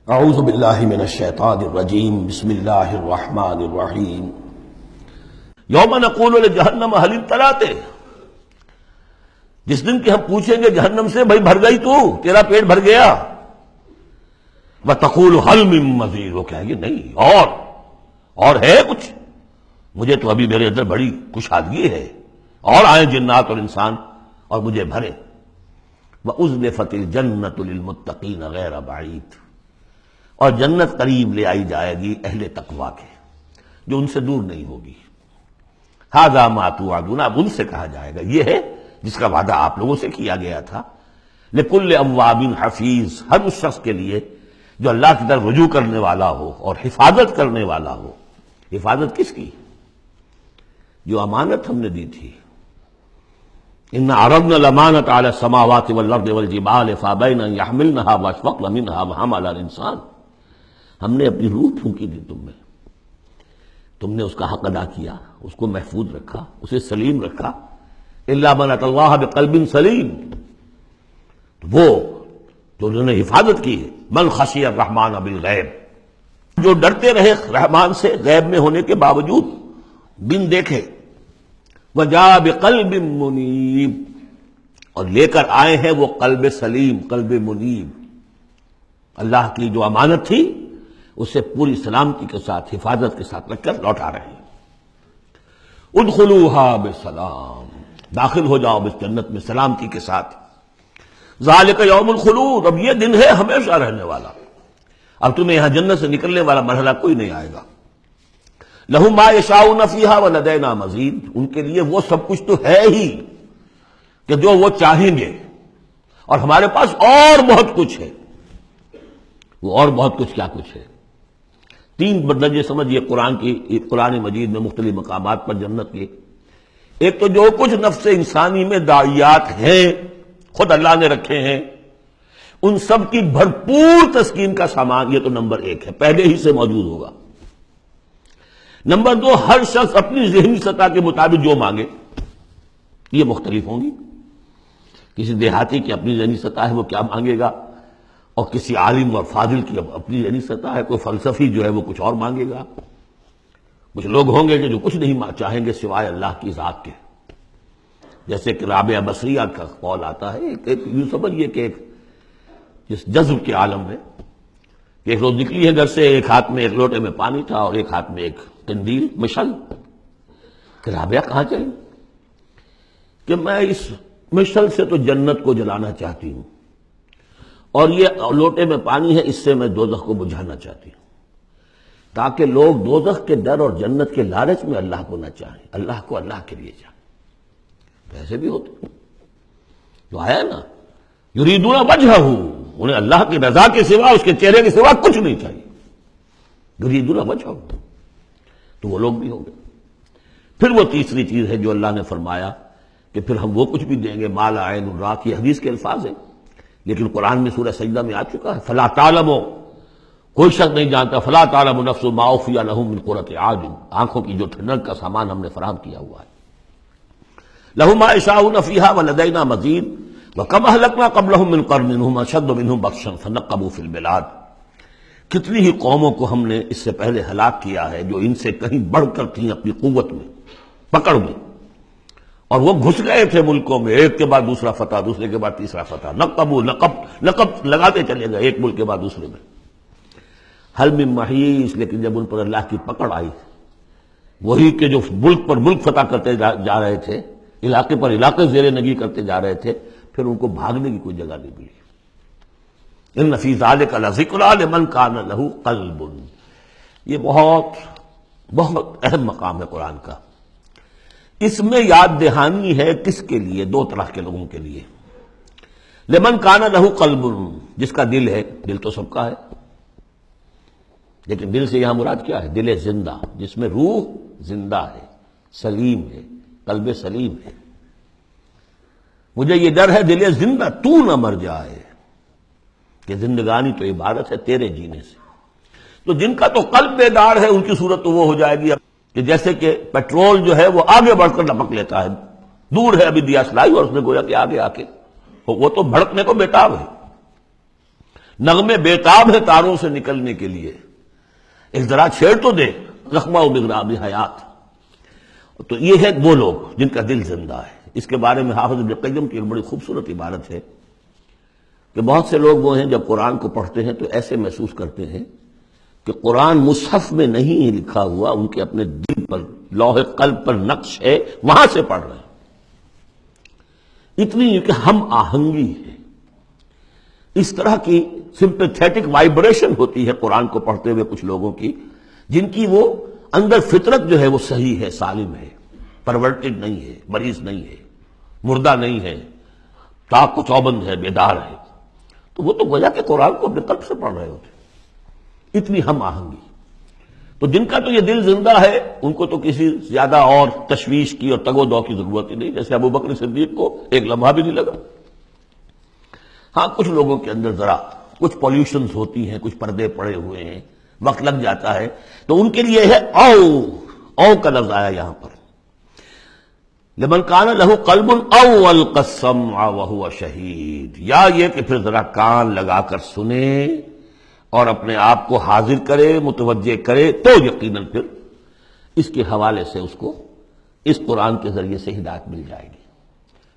اعوذ باللہ من الشیطان الرجیم بسم اللہ الرحمن الرحیم یوم نقول لجہنم هل امتلأت، جس دن کہ ہم پوچھیں گے جہنم سے بھائی بھر گئی تو، تیرا پیٹ بھر گیا؟ وتقول هل من مزید، وہ کہیں گے نہیں اور ہے کچھ، مجھے تو ابھی میرے اندر بڑی کشادگی ہے، اور آئیں جنات اور انسان اور مجھے بھرے۔ وَأُزْلِفَتِ الْجَنَّةُ لِلْمُتَّقِينَ غَيْرَ بَعِيدٍ، اور جنت قریب لے آئی جائے گی اہل تقویٰ کے، جو ان سے دور نہیں ہوگی۔ هَذَا مَا تُوعَدُونَ، اب ان سے کہا جائے گا یہ ہے جس کا وعدہ آپ لوگوں سے کیا گیا تھا۔ لِكُلِّ أَوَّابٍ حَفِيظٍ، ہر اس شخص کے لیے جو اللہ کی طرف رجوع کرنے والا ہو اور حفاظت کرنے والا ہو۔ حفاظت کس کی؟ جو امانت ہم نے دی تھی۔ إِنَّ عَرَضْنَا الْأَمَانَةَ عَلَى السَّمَاوَاتِ وَالْأَرْضِ وَالْجِبَالِ فَأَبَيْنَ أَن يَحْمِلْنَهَا وَأَشْفَقْنَ مِنْهَا وَحَمَلَهَا الْإِنسَانُ، ہم نے اپنی روح پھونکی تھی تم میں، تم نے اس کا حق ادا کیا، اس کو محفوظ رکھا، اسے سلیم رکھا۔ إِلَّا مَنْ أَتَى اللَّهَ بِقَلْبٍ سَلِيمٍ، تو وہ جو انہوں نے حفاظت کی ہے۔ مَنْ خَشِيَ الرَّحْمَنَ بِالْغَيْبِ، جو ڈرتے رہے رحمان سے غیب میں ہونے کے باوجود، بن دیکھے۔ وَجَاءَ بِقَلْبٍ مُنِيبٍ، اور لے کر آئے ہیں وہ قلب سلیم، قلب منیب، اللہ کی جو امانت تھی اسے پوری سلامتی کے ساتھ، حفاظت کے ساتھ رکھ کر لوٹا رہے ہیں۔ ادخلوها بسلام، داخل ہو جاؤ اس جنت میں سلامتی کے ساتھ۔ ذالک یوم الخلود، اب یہ دن ہے ہمیشہ رہنے والا، اب تمہیں یہاں جنت سے نکلنے والا مرحلہ کوئی نہیں آئے گا۔ لہم ما یشاؤون فیہا ولدینا مزید، ان کے لیے وہ سب کچھ تو ہے ہی کہ جو وہ چاہیں گے، اور ہمارے پاس اور بہت کچھ ہے۔ وہ اور بہت کچھ کیا کچھ ہے؟ تین درجے سمجھیے قرآن مجید میں مختلف مقامات پر جنت کے۔ ایک تو جو کچھ نفس انسانی میں داعیات ہیں خود اللہ نے رکھے ہیں، ان سب کی بھرپور تسکین کا سامان، یہ تو نمبر ایک ہے، پہلے ہی سے موجود ہوگا۔ نمبر دو، ہر شخص اپنی ذہنی سطح کے مطابق جو مانگے، یہ مختلف ہوں گی۔ کسی دیہاتی کی اپنی ذہنی سطح ہے، وہ کیا مانگے گا، اور کسی عالم اور فاضل کی اپنی ذہنی سطح ہے، کوئی فلسفی جو ہے وہ کچھ اور مانگے گا۔ کچھ لوگ ہوں گے کہ جو کچھ نہیں چاہیں گے سوائے اللہ کی ذات کے، جیسے کہ رابعہ بصریہ کا قول آتا ہے، ایک یوں سمجھیے کہ ایک جس جذب کے عالم میں کہ ایک روز نکلی ہے گھر سے، ایک ہاتھ میں ایک لوٹے میں پانی تھا اور ایک ہاتھ میں ایک قندیل، مشعل، کہ رابعہ کہاں چلی؟ کہ میں اس مشعل سے تو جنت کو جلانا چاہتی ہوں، اور یہ لوٹے میں پانی ہے، اس سے میں دوزخ کو بجھانا چاہتی ہوں، تاکہ لوگ دوزخ کے ڈر اور جنت کے لالچ میں اللہ کو نہ چاہیں، اللہ کو اللہ کے لیے چاہیں۔ ایسے بھی ہوتے جو آیا نا، یریدون وجہہ، انہیں اللہ کی رضا کے سوا، اس کے چہرے کے سوا کچھ نہیں چاہیے، یریدون وجہہ، تو وہ لوگ بھی ہوں گے۔ پھر وہ تیسری چیز ہے جو اللہ نے فرمایا کہ پھر ہم وہ کچھ بھی دیں گے، ما لا عین رأت، یہ حدیث کے الفاظ ہیں لیکن قرآن میں سورہ سجدہ میں آ چکا ہے۔ فلا تعلم، کوئی شخص نہیں جانتا، فلا تعلم نفس ما اخفی لهم من قرۃ اعین، آنکھوں کی جو ٹھنڈک کا سامان ہم نے فراہم کیا ہوا ہے۔ لهم ما یشاؤون فیہا ولدینا مزید، وکم اہلکنا قبلہم من قرن هم اشد منہم بطشا فنقبوا فی البلاد، کتنی ہی قوموں کو ہم نے اس سے پہلے ہلاک کیا ہے جو ان سے کہیں بڑھ کر تھیں اپنی قوت میں، پکڑ میں، اور وہ گھس گئے تھے ملکوں میں، ایک کے بعد دوسرا فتح، دوسرے کے بعد تیسرا فتح، لقب لگاتے چلے گئے ایک ملک کے بعد دوسرے میں۔ حل من محیص، لیکن جب ان پر اللہ کی پکڑ آئی، وہی کہ جو ملک پر ملک فتح کرتے جا رہے تھے، علاقے پر علاقے زیر نگی کرتے جا رہے تھے، پھر ان کو بھاگنے کی کوئی جگہ نہیں ملی۔ ان فی ذلک لذکری لمن کان لہ قلب، یہ بہت بہت اہم مقام ہے قرآن کا۔ اس میں یاد دہانی ہے کس کے لیے؟ دو طرح کے لوگوں کے لیے۔ لمن کان لہ قلب، جس کا دل ہے، دل تو سب کا ہے، لیکن دل سے یہاں مراد کیا ہے؟ دل زندہ، جس میں روح زندہ ہے، سلیم ہے، قلب سلیم ہے۔ مجھے یہ ڈر ہے دل زندہ تو نہ مر جائے، کہ زندگانی تو عبادت ہے تیرے جینے سے۔ تو جن کا تو قلب بیدار ہے ان کی صورت تو وہ ہو جائے گی کہ جیسے کہ پیٹرول جو ہے وہ آگے بڑھ کر لپک لیتا ہے، دور ہے ابھی دیا سلائی اور اس نے گویا کہ آگے آ کے وہ تو بھڑکنے کو بیتاب ہے۔ نغمے بیتاب ہے تاروں سے نکلنے کے لیے، ایک ذرا چھیڑ تو دے زخمہ و بغراب حیات۔ تو یہ ہے وہ لوگ جن کا دل زندہ ہے۔ اس کے بارے میں حافظ ابن قیم کی ایک بڑی خوبصورت عبارت ہے کہ بہت سے لوگ وہ ہیں جب قرآن کو پڑھتے ہیں تو ایسے محسوس کرتے ہیں کہ قرآن مصحف میں نہیں لکھا ہوا، ان کے اپنے دل پر لوح قلب پر نقش ہے، وہاں سے پڑھ رہے ہیں۔ اتنی کہ ہم آہنگی ہے، اس طرح کی سمپیتھیٹک وائبریشن ہوتی ہے قرآن کو پڑھتے ہوئے کچھ لوگوں کی، جن کی وہ اندر فطرت جو ہے وہ صحیح ہے، سالم ہے، پرورٹڈ نہیں ہے، مریض نہیں ہے، مردہ نہیں ہے، تاق و چوبند ہے، بیدار ہے۔ تو وہ تو گویا کہ قرآن کو اپنے قلب سے پڑھ رہے ہوتے، اتنی ہم آہنگی۔ تو جن کا تو یہ دل زندہ ہے ان کو تو کسی زیادہ اور تشویش کی اور تگ و دو کی ضرورت ہی نہیں، جیسے ابو بکر صدیق کو ایک لمحہ بھی نہیں لگا۔ ہاں کچھ لوگوں کے اندر ذرا کچھ پولیوشنز ہوتی ہیں، کچھ پردے پڑے ہوئے ہیں، وقت لگ جاتا ہے، تو ان کے لیے ہے او کا لفظ آیا یہاں پر، لمن کان لہ قلب او القى السمع وهو شہید، یا یہ کہ پھر ذرا کان لگا کر سنے اور اپنے آپ کو حاضر کرے، متوجہ کرے، تو یقیناً پھر اس کے حوالے سے اس کو اس قرآن کے ذریعے سے ہدایت مل جائے گی۔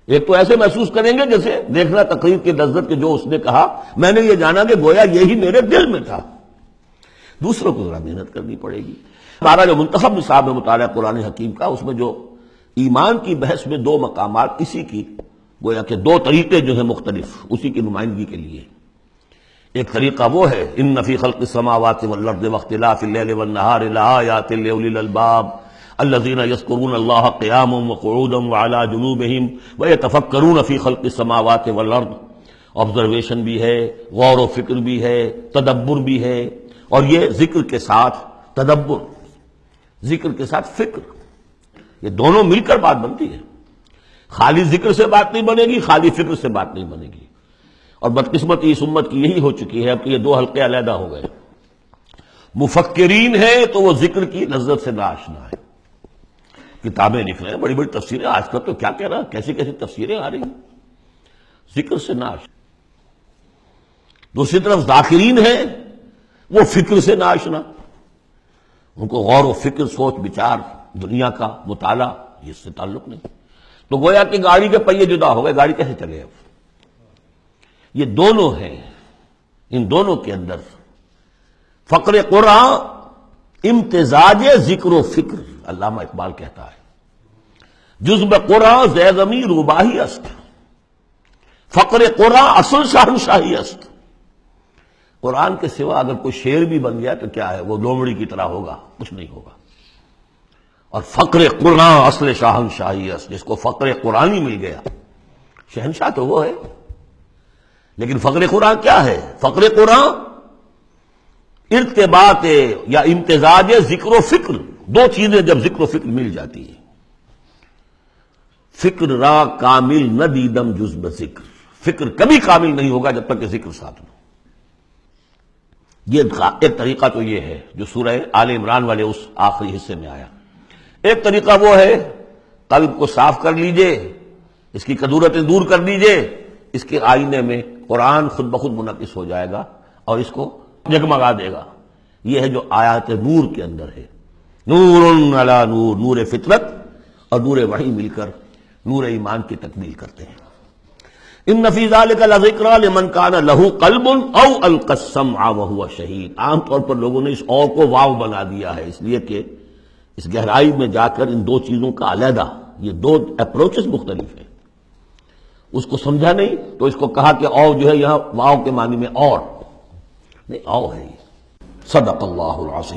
ایک تو ایسے محسوس کریں گے جیسے دیکھنا تقریر کی لذت کے جو اس نے کہا میں نے یہ جانا کہ گویا یہی میرے دل میں تھا۔ دوسروں کو ذرا محنت کرنی پڑے گی۔ ہمارا جو منتخب نصاب ہے مطالعہ قرآن حکیم کا، اس میں جو ایمان کی بحث میں دو مقامات اسی کی گویا کہ دو طریقے جو ہیں مختلف اسی کی نمائندگی کے لیے، ایک طریقہ وہ ہے ان فی خلق السماوات والارض واختلاف اللیل والنہار لآیات لأولی الالباب الذین یذکرون اللہ قیاما وقعودا وعلی جنوبہم ویتفکرون فی خلق السماوات والارض، آبزرویشن بھی ہے، غور و فکر بھی ہے، تدبر بھی ہے، اور یہ ذکر کے ساتھ تدبر، ذکر کے ساتھ فکر، یہ دونوں مل کر بات بنتی ہے۔ خالی ذکر سے بات نہیں بنے گی، خالی فکر سے بات نہیں بنے گی۔ اور بدقسمتی اس امت کی یہی ہو چکی ہے اب کہ یہ دو حلقے علیحدہ ہو گئے۔ مفکرین ہیں تو وہ ذکر کی لذت سے ناآشنا ہے، کتابیں لکھ رہے ہیں، بڑی بڑی تفسیریں، آج کل تو کیا کہہ رہا، کیسی کیسی تفسیریں آ رہی ہیں، ذکر سے ناآشنا۔ دوسری طرف ذاکرین ہیں وہ فکر سے ناآشنا، ان کو غور و فکر، سوچ بچار، دنیا کا مطالعہ اس سے تعلق نہیں۔ تو گویا کہ گاڑی کے پہیے جدا ہو گئے، گاڑی کیسے چلے اب؟ یہ دونوں ہیں، ان دونوں کے اندر فقر قرآن امتزاج ذکر و فکر، علامہ اقبال کہتا ہے جزب قرآن زیزمی روباہی است، فقر قرآن اصل شہنشاہی است۔ قرآن کے سوا اگر کوئی شعر بھی بن گیا تو کیا ہے، وہ لومڑی کی طرح ہوگا، کچھ نہیں ہوگا۔ اور فقر قرآن اصل شہنشاہی است، جس کو فقر قرآنی مل گیا، شہنشاہ تو وہ ہے۔ لیکن فقر قرآن کیا ہے؟ فقر قرآن ارتباط یا امتزاج ذکر و فکر، دو چیزیں جب ذکر و فکر مل جاتی ہیں۔ فکر را کامل نہ دیدم جز بذکر، فکر کبھی کامل نہیں ہوگا جب تک کہ ذکر ساتھ ہو۔ یہ ایک طریقہ تو یہ ہے جو سورہ آل عمران والے اس آخری حصے میں آیا۔ ایک طریقہ وہ ہے قلب کو صاف کر لیجئے، اس کی کدورتیں دور کر لیجئے، اس کے آئینے میں قرآن خود بخود منعکس ہو جائے گا اور اس کو جگمگا دے گا۔ یہ ہے جو آیات نور کے اندر ہے، نور علی نور، نور فطرت اور نور وحی مل کر نور ایمان کی تکمیل کرتے ہیں۔ ان فی ذلک لذکری لمن کان لہ قلب او القی السمع وہو شہید۔ عام طور پر لوگوں نے اس او کو واو بنا دیا ہے، اس لیے کہ اس گہرائی میں جا کر ان دو چیزوں کا علیحدہ، یہ دو اپروچز مختلف ہیں، اس کو سمجھا نہیں تو اس کو کہا کہ او جو ہے یہاں واو کے معنی میں اور نہیں، او ہے۔ صدق اللہ العظیم۔